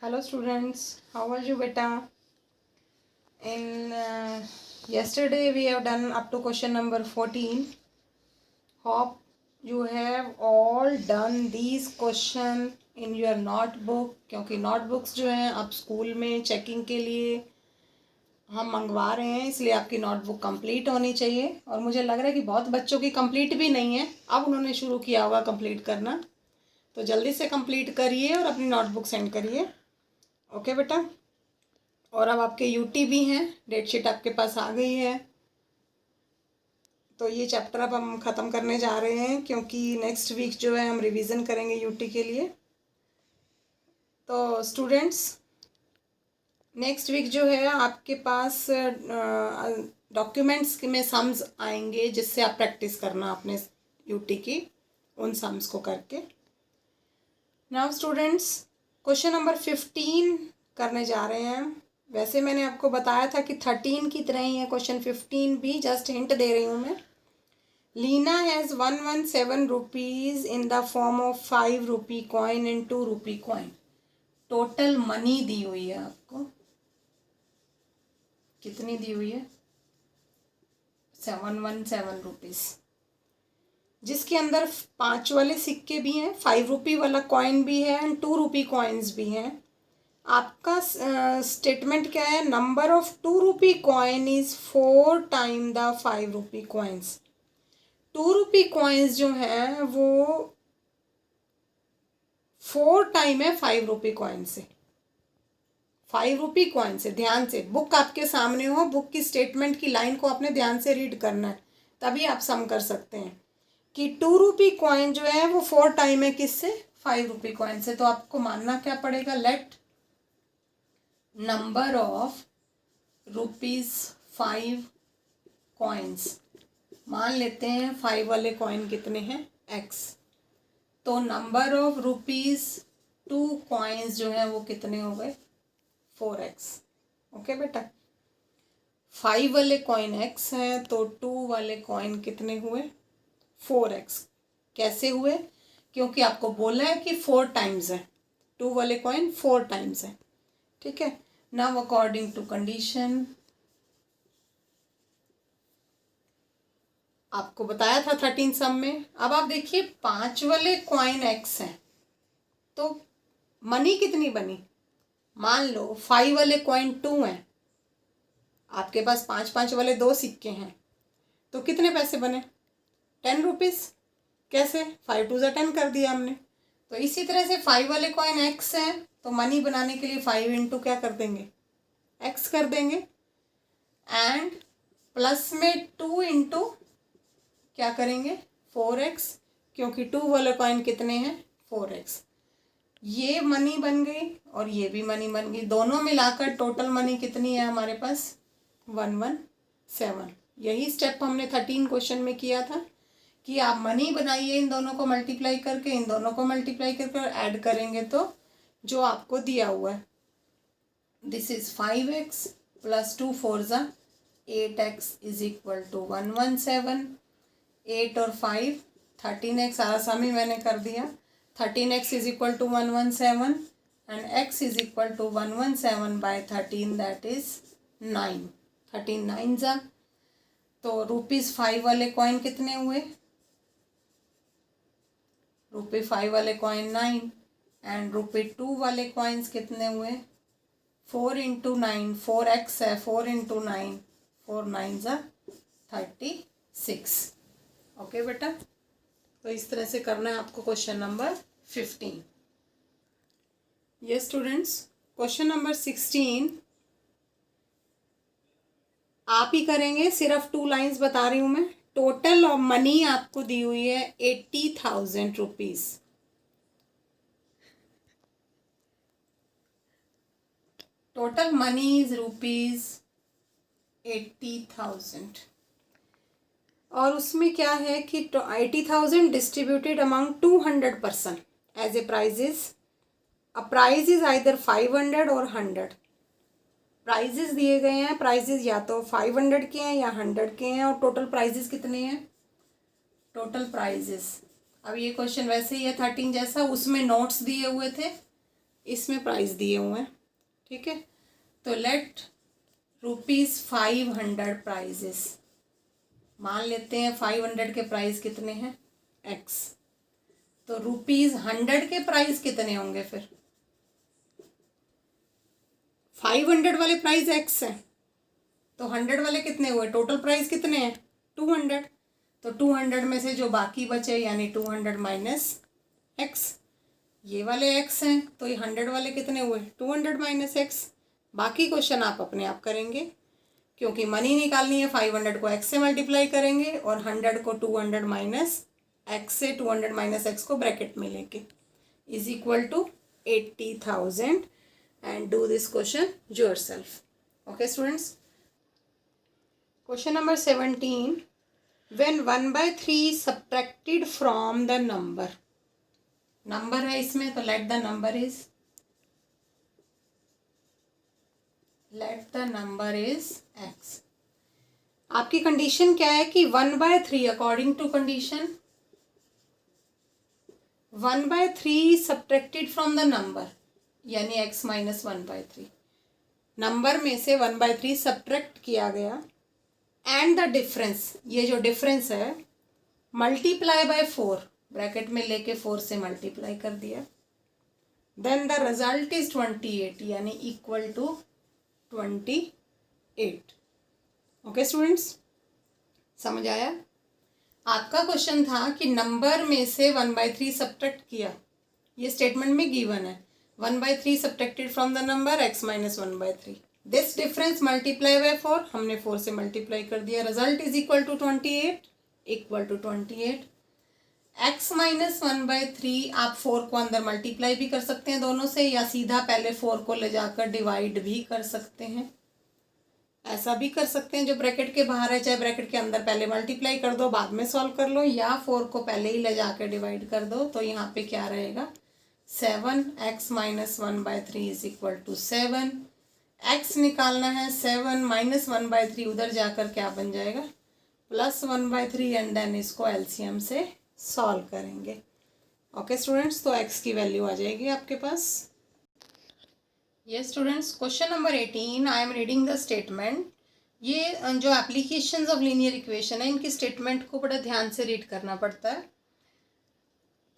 Hello students, how are you beta? In yesterday we have done up to question number 14. Hope you have all done these question in your notebook क्योंकि notebooks जो हैं आप school में checking के लिए हम मंगवा रहे हैं, इसलिए आपकी नोटबुक कंप्लीट होनी चाहिए। और मुझे लग रहा है कि बहुत बच्चों की कंप्लीट भी नहीं है, अब उन्होंने शुरू किया होगा कंप्लीट करना, तो जल्दी से कंप्लीट करिए और अपनी नोटबुक सेंड करिए। ओके बेटा। और अब आपके यूटी भी हैं, डेट शीट आपके पास आ गई है, तो ये चैप्टर अब हम ख़त्म करने जा रहे हैं क्योंकि नेक्स्ट वीक जो है हम रिवीजन करेंगे यूटी के लिए। तो स्टूडेंट्स नेक्स्ट वीक जो है आपके पास डॉक्यूमेंट्स में सम्स आएंगे जिससे आप प्रैक्टिस करना अपने यूटी की उन सम्स को करके। नाउ स्टूडेंट्स क्वेश्चन नंबर 15 करने जा रहे हैं। वैसे मैंने आपको बताया था कि 13 की तरह ही है क्वेश्चन 15 भी, जस्ट हिंट दे रही हूँ मैं। Leena has 117 rupees in the form of 5 rupee coin and 2 rupee coin. Total money दी हुई है आपको, कितनी दी हुई है? 717 रुपीज़, जिसके अंदर 5 वाले सिक्के भी हैं, 5 रुपी वाला कॉइन भी है एंड 2 रुपी कॉइन्स भी हैं। आपका स्टेटमेंट क्या है? Number of 2 rupee coin is 4 time the 5 rupee coins. 2 rupee coins जो हैं वो 4 टाइम है 5 रुपी कॉइन से। 5 रुपी कॉइन से, ध्यान से, बुक आपके सामने हो, बुक की स्टेटमेंट की लाइन को आपने ध्यान से रीड करना है, तभी आप सम कर सकते हैं कि 2 रुपी कॉइन जो है वो 4 टाइम है किससे? 5 रुपी कॉइन से। तो आपको मानना क्या पड़ेगा? लेट नंबर ऑफ ₹5 कॉइन्स, मान लेते हैं 5 वाले कॉइन कितने हैं? x। तो नंबर ऑफ ₹2 कॉइन्स जो हैं वो कितने हो गए? 4x। ओके बेटा, 5 वाले कॉइन x हैं तो 2 वाले कॉइन कितने हुए? 4x। कैसे हुए? क्योंकि आपको बोला है कि 4 टाइम्स है, 2 वाले कॉइन 4 टाइम्स है। ठीक है। नाउ अकॉर्डिंग टू कंडीशन, आपको बताया था 13 सम में। अब आप देखिए 5 वाले कॉइन x हैं तो मनी कितनी बनी? मान लो 5 वाले कॉइन 2 हैं, आपके पास 5 वाले 2 सिक्के हैं, तो कितने पैसे बने? 10 रुपीज़। कैसे? 5 2 10 कर दिया हमने। तो इसी तरह से 5 वाले कॉइन x हैं तो मनी बनाने के लिए 5 इंटू क्या कर देंगे? x कर देंगे, एंड प्लस में 2 इंटू क्या करेंगे? 4x, क्योंकि 2 वाले कॉइन कितने हैं? 4x। ये मनी बन गई और ये भी मनी बन गई, दोनों मिलाकर टोटल मनी कितनी है हमारे पास? 117। यही स्टेप हमने 13 क्वेश्चन में किया था कि आप मनी बनाइए इन दोनों को मल्टीप्लाई करके, इन दोनों को मल्टीप्लाई करके और ऐड करेंगे तो जो आपको दिया हुआ है, दिस इज 5x प्लस 2 4 ज़ा 8x इज इक्वल टू 117। 8 और 5 13x, सारा सम ही मैंने कर दिया। 13x is equal to 117 and x is equal to 117 by 13, that is 9। 13 9 ज़ा, तो ₹5 वाले कॉइन कितने हुए? ₹5 वाले कॉइन 9 एंड ₹2 वाले कॉइन्स कितने हुए? 4 इंटू 9, 4x है, 4 इंटू 9, 4 9 ज़ा 36। ओके बेटा, तो इस तरह से करना है आपको क्वेश्चन नंबर 15। ये स्टूडेंट्स क्वेश्चन नंबर 16 आप ही करेंगे, सिर्फ 2 लाइंस बता रही हूँ मैं। टोटल ऑफ मनी आपको दी हुई है 80,000 रुपीज़। टोटल मनी इज ₹80,000 और उसमें क्या है कि 80,000 distributed among 200 person as a prizes. A prize is either 500 और 100। प्राइजेस दिए गए हैं, प्राइजेस या तो 500 के हैं या 100 के हैं, और टोटल प्राइजेस कितने हैं? टोटल प्राइजेस, अब ये क्वेश्चन वैसे ही है 13 जैसा, उसमें नोट्स दिए हुए थे इसमें प्राइस दिए हुए हैं, ठीक है। तो लेट ₹500 प्राइजेस, मान लेते हैं 500 के प्राइस कितने हैं, x। तो ₹100 के प्राइस कितने होंगे फिर, 500 वाले प्राइस x है, तो 100 वाले कितने हुए, टोटल प्राइस कितने हैं 200। तो 200 में से जो बाकी बचे यानी 200 माइनस x, ये वाले x हैं, तो ये 100 वाले कितने हुए 200 माइनस x। बाकी क्वेश्चन आप अपने आप करेंगे, क्योंकि मनी निकालनी है 500 को x से मल्टीप्लाई करेंगे और 100 को 200 माइनस x से 200 माइनस x को ब्रैकेट में लेके is equal to 80,000 and do this question yourself. Okay students. Question number 17. When 1/3 subtracted from the number, number है इसमें, तो let the number is x. आपकी कंडीशन क्या है कि 1/3 according to condition 1/3 subtracted from the number, यानी x minus 1/3, number में से 1/3 सब्ट्रैक्ट किया गया एंड द डिफरेंस, ये जो डिफरेंस है मल्टीप्लाई बाय 4, ब्रैकेट में लेके 4 से मल्टीप्लाई कर दिया, देन द रिजल्ट इज 28 यानी इक्वल टू 28। ओके स्टूडेंट्स, समझ आया। आपका क्वेश्चन था कि नंबर में से 1/3 सब्ट्रैक्ट किया, ये स्टेटमेंट में गिवन है 1/3 subtracted from the number x minus 1/3, this difference multiply by 4, हमने 4 से मल्टीप्लाई कर दिया, result is equal to 28, equal to 28। x minus 1/3 आप 4 को अंदर मल्टीप्लाई भी कर सकते हैं दोनों से, या सीधा पहले 4 को ले जाकर डिवाइड भी कर सकते हैं, ऐसा भी कर सकते हैं जो ब्रैकेट के बाहर है, चाहे ब्रैकेट के अंदर पहले मल्टीप्लाई कर दो बाद में सॉल्व कर लो, या 4 को पहले ही ले जाकर डिवाइड कर दो। तो यहाँ पे क्या रहेगा 7x minus 1/3 is equal to 7, x निकालना है 7 माइनस 1/3 उधर जाकर क्या बन जाएगा प्लस 1/3 एंड देन इसको एलसीएम से सॉल्व करेंगे। ओके स्टूडेंट्स, तो x की वैल्यू आ जाएगी आपके पास। Yes students, question number 18 I am reading the statement. ये जो एप्लीकेशंस ऑफ लीनियर इक्वेशन है इनकी स्टेटमेंट को बड़ा ध्यान से रीड करना पड़ता है।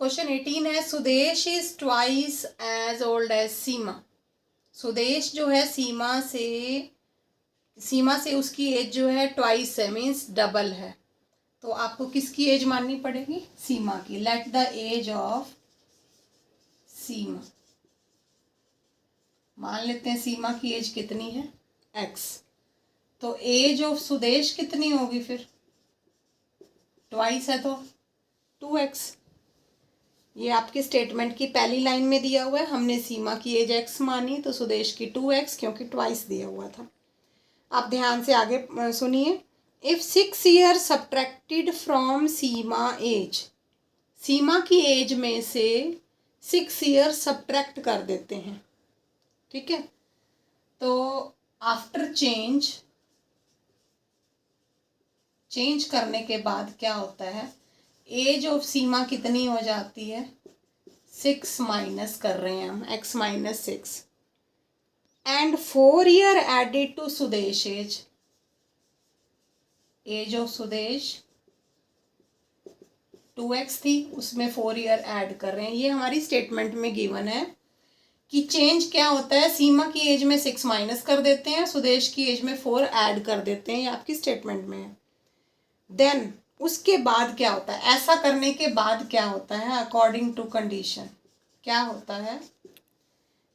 क्वेश्चन 18 है Sudesh is twice as old as Seema. Sudesh जो है सीमा से उसकी एज जो है ट्वाइस है, मीन्स डबल है, तो आपको किसकी एज माननी पड़ेगी, सीमा की। लेट द एज ऑफ सीमा, मान लेते हैं सीमा की एज कितनी है x, तो एज ऑफ सुदेश कितनी होगी फिर, ट्वाइस है तो 2x। ये आपके स्टेटमेंट की पहली लाइन में दिया हुआ है, हमने सीमा की एज x मानी तो सुदेश की 2x, क्योंकि ट्वाइस दिया हुआ था। आप ध्यान से आगे सुनिए। If 6 year subtracted from Seema age, Seema की एज में से 6 ईयर सब्ट्रैक्ट कर देते हैं, ठीक है। तो आफ्टर चेंज करने के बाद क्या होता है, एज ऑफ सीमा कितनी हो जाती है 6 माइनस कर रहे हैं हम, x minus 6 and 4 year added to Sudesh age of Sudesh 2x थी, उसमें 4 ईयर ऐड कर रहे हैं। ये हमारी स्टेटमेंट में गिवन है कि चेंज क्या होता है, सीमा की एज में 6 माइनस कर देते हैं, सुदेश की एज में 4 ऐड कर देते हैं, ये आपकी स्टेटमेंट में है। देन उसके बाद क्या होता है, ऐसा करने के बाद क्या होता है, अकॉर्डिंग टू कंडीशन क्या होता है,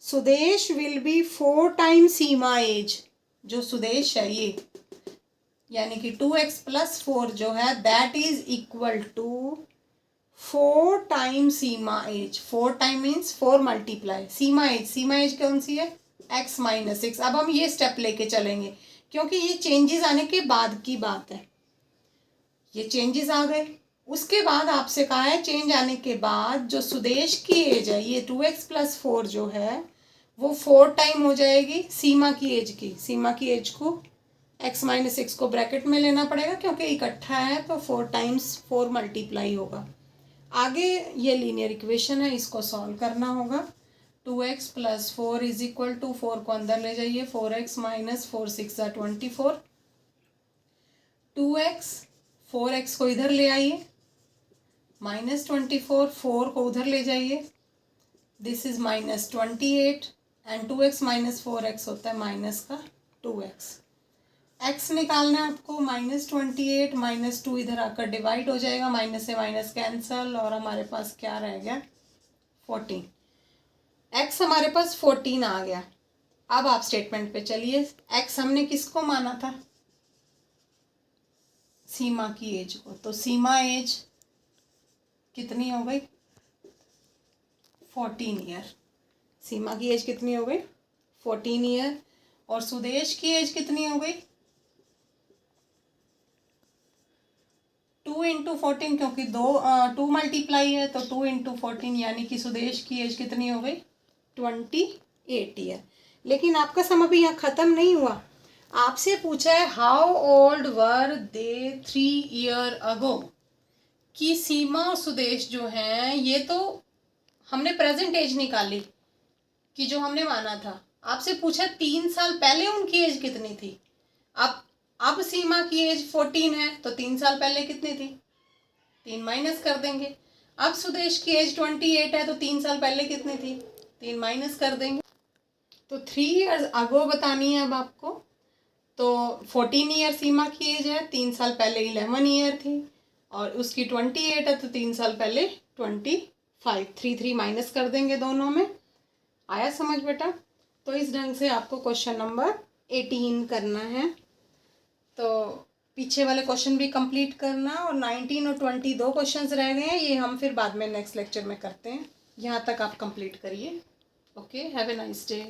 Sudesh will be 4 times Seema age, जो सुदेश है ये यानी कि 2x प्लस 4 जो है that is equal to 4 times Seema age. 4 time means 4 multiply Seema age कौन सी है x माइनस 6। अब हम ये स्टेप लेके चलेंगे क्योंकि ये चेंजेस आने के बाद की बात है, ये चेंजेस आ गए। उसके बाद आपसे कहा है चेंज आने के बाद जो सुदेश की एज है ये 2x प्लस 4 जो है वो 4 टाइम हो जाएगी सीमा की एज की। सीमा की एज को x माइनस 6 को ब्रैकेट में लेना पड़ेगा क्योंकि इकट्ठा है तो 4 टाइम्स 4 मल्टीप्लाई होगा। आगे ये लीनियर इक्वेशन है, इसको सॉल्व करना होगा। 2x plus 4 is equal to 4 को अंदर ले जाइए 4x माइनस 4 6 ज़ा 24 2x 4x को इधर ले आइए माइनस 24 4 को उधर ले जाइए this is minus 28 and 2x minus 4x होता है माइनस का 2x x निकालना है आपको माइनस 28 माइनस 2 इधर आकर डिवाइड हो जाएगा माइनस से माइनस कैंसल और हमारे पास क्या रह गया 14 x हमारे पास 14 आ गया। अब आप स्टेटमेंट पे चलिए x हमने किसको माना था सीमा की एज को तो सीमा एज कितनी हो गई 14 ईयर सीमा की एज कितनी हो गई 14 ईयर और सुदेश की एज कितनी हो गई 2 इंटू 14 क्योंकि 2 मल्टीप्लाई है तो 2 इंटू 14 यानी कि सुदेश की एज कितनी हो गई 28 ईयर। लेकिन आपका सम अभी यहाँ ख़त्म नहीं हुआ आपसे पूछा है how old were they 3 year ago कि सीमा और सुदेश जो हैं ये तो हमने प्रेजेंट एज निकाली कि जो हमने माना था आपसे पूछा 3 साल पहले उनकी एज कितनी थी। अब सीमा की एज 14 है तो 3 साल पहले कितनी थी 3 माइनस कर देंगे। अब सुदेश की एज 28 है तो 3 साल पहले कितनी थी 3 माइनस कर देंगे। तो 3 ईयर्स अगो बतानी है अब आपको तो 14 ईयर सीमा की एज है 3 साल पहले 11 ईयर थी और उसकी 28 है तो 3 साल पहले 25 3 माइनस कर देंगे दोनों में। आया समझ बेटा। तो इस ढंग से आपको क्वेश्चन नंबर 18 करना है तो पीछे वाले क्वेश्चन भी कंप्लीट करना और 19 और 20 दो क्वेश्चंस रह गए हैं ये हम फिर बाद में नेक्स्ट लेक्चर में करते हैं। यहाँ तक आप कंप्लीट करिए। Okay have a nice day.